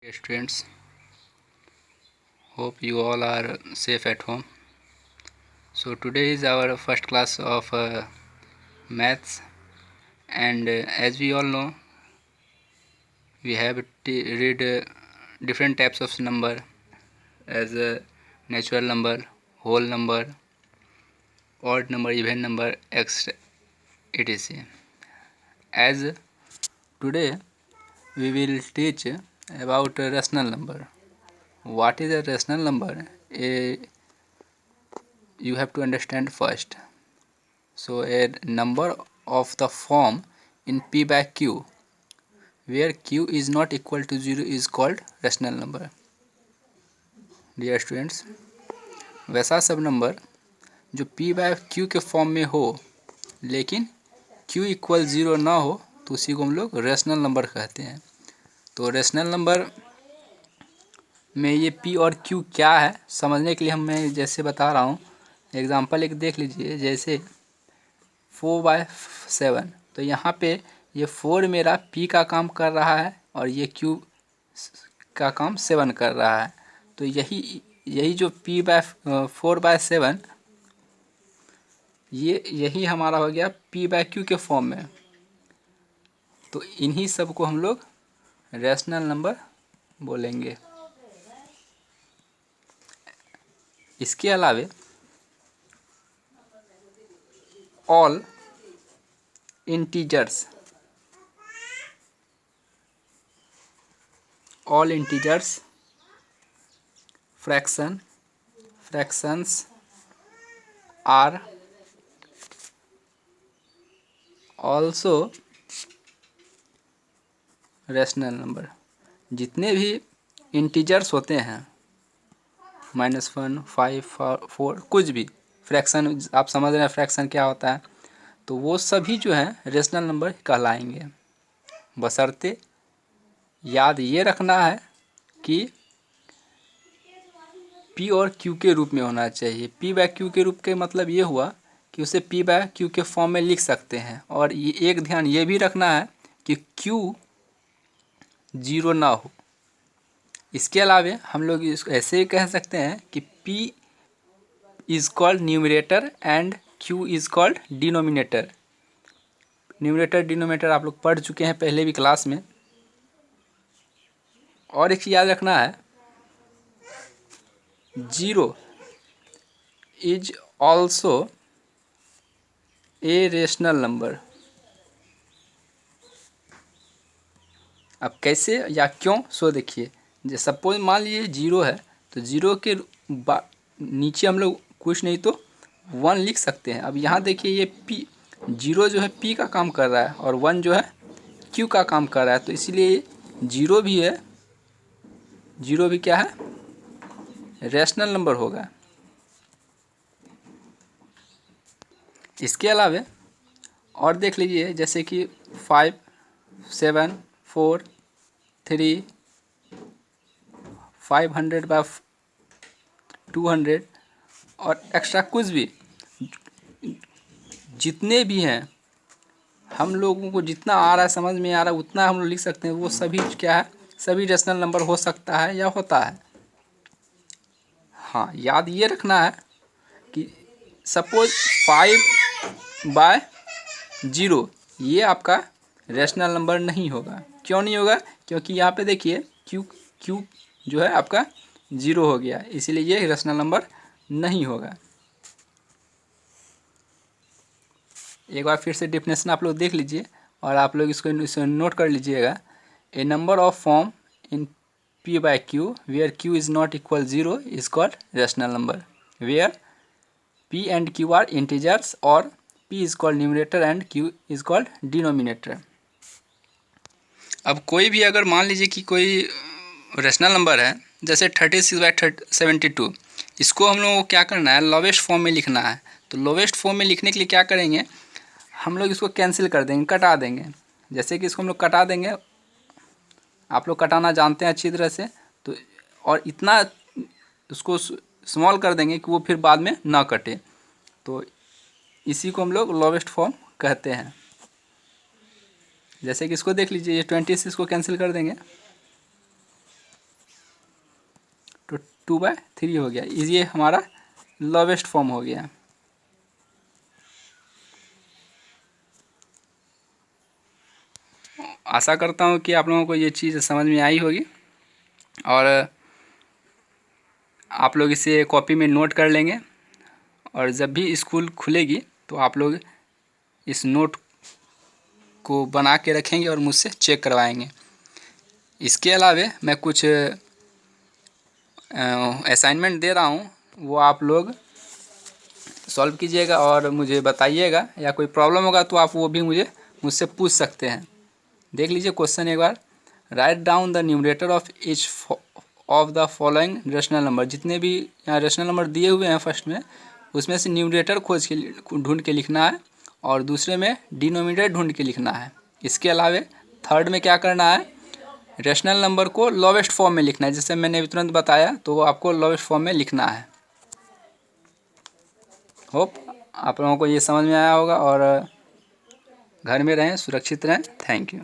Students, hope you all are safe at home. So today is our first class of maths, and as we all know, we have to read different types of number as natural number, whole number, odd number, even number, etc. As today we will teach about a rational number. What is a rational number? You have to understand first. So a number of the form in P by Q where Q is not equal to 0 is called rational number. Dear students, वैसा सब number जो P by Q के form में हो लेकिन Q equal 0 ना हो तो उसी को हम लोग रेशनल नंबर कहते हैं। तो रेशनल नंबर में ये P और Q क्या है समझने के लिए मैं जैसे बता रहा हूँ, एग्जांपल एक देख लीजिए। जैसे 4/7, तो यहाँ पे ये 4 मेरा P का काम कर रहा है और ये Q का काम 7 कर रहा है। तो यही जो P/4/7 यही हमारा हो गया P/Q के फॉर्म में। तो इन्हीं सब को हम लोग रैशनल नंबर बोलेंगे। इसके अलावे all integers fractions are also rational number. जितने भी इंटीजर्स होते हैं -1, 5, 4 कुछ भी फ्रैक्शन, आप समझ रहे हैं फ्रैक्शन क्या होता है, तो वो सभी जो है रैशनल नंबर कहलाएंगे। बशर्ते याद ये रखना है कि P और Q के रूप में होना चाहिए। P/Q के रूप के मतलब ये हुआ कि उसे P/Q के फॉर्म में लिख सकते हैं। और ये एक ध्यान ये भी रखना है कि Q 0 ना हो। इसके अलावे हम लोग इसको ऐसे ही कह सकते हैं कि P is called numerator and Q is called denominator. Numerator denominator आप लोग पढ़ चुके हैं पहले भी क्लास में। और एक चीज़ याद रखना है, 0 is also a rational number. अब कैसे या क्यों, सो देखिए। जैसे सपोज मान लीजिए 0 है तो 0 के नीचे हम लोग कुछ नहीं तो 1 लिख सकते हैं। अब यहाँ देखिए ये P 0 जो है P का काम कर रहा है और 1 जो है Q का काम कर रहा है, तो इसलिए 0 भी है, 0 भी क्या है, रैशनल नंबर होगा। इसके अलावे और देख लीजिए, जैसे कि 5, 7, 4, 3, 500/200 और एक्स्ट्रा कुछ भी, जितने भी हैं हम लोगों को जितना आ रहा है समझ में आ रहा है उतना हम लोग लिख सकते हैं। वो सभी क्या है, सभी रैशनल नंबर हो सकता है या होता है। हाँ, याद ये रखना है कि सपोज 5/0 ये आपका रैशनल नंबर नहीं होगा। क्यों नहीं होगा? क्योंकि यहाँ पे देखिए Q जो है आपका 0 हो गया, इसीलिए ये रैशनल नंबर नहीं होगा। एक बार फिर से डेफिनेशन आप लोग देख लीजिए और आप लोग इसको नोट कर लीजिएगा। A number of form in P/Q where Q is not equal 0 is called rational number, where P and Q are integers or P is called numerator and Q is called denominator। अब कोई भी अगर मान लीजिए कि कोई rational number है, जैसे 36/72, इसको हम लोगों को क्या करना है, लोवेस्ट फॉर्म में लिखना है। तो लोवेस्ट फॉर्म में लिखने के लिए क्या करेंगे, हम लोग इसको कैंसिल कर देंगे, कटा देंगे। जैसे कि इसको हम लोग कटा देंगे, आप लोग कटाना जानते हैं अच्छी तरह से, तो और इतना उसको स्मॉल कर देंगे कि वो फिर बाद में ना कटे। तो इसी को हम लोग लोवेस्ट फॉर्म कहते हैं। जैसे कि इसको देख लीजिए, ये 26 को कैंसिल कर देंगे, तो 2/3 हो गया। ये हमारा लोवेस्ट फॉर्म हो गया। आशा करता हूँ कि आप लोगों को ये चीज़ समझ में आई होगी और आप लोग इसे कॉपी में नोट कर लेंगे और जब भी स्कूल खुलेगी तो आप लोग इस नोट को बना के रखेंगे और मुझसे चेक करवाएंगे। इसके अलावे मैं कुछ असाइनमेंट दे रहा हूँ, वो आप लोग सॉल्व कीजिएगा और मुझे बताइएगा, या कोई प्रॉब्लम होगा तो आप वो भी मुझसे पूछ सकते हैं। देख लीजिए क्वेश्चन एक बार। Write down the numerator of each of the following rational number. जितने भी यहाँ रेशनल नंबर दिए हुए हैं फर्स्ट में, उसमें से न्यूमरेटर ढूंढ के लिखना है और दूसरे में डिनोमिनेटर ढूंढ के लिखना है। इसके अलावे थर्ड में क्या करना है, रेशनल नंबर को लोवेस्ट फॉर्म में लिखना है। जैसे मैंने अभी तुरंत बताया, तो वो आपको लोवेस्ट फॉर्म में लिखना है। होप आप लोगों को ये समझ में आया होगा और घर में रहें, सुरक्षित रहें। Thank you.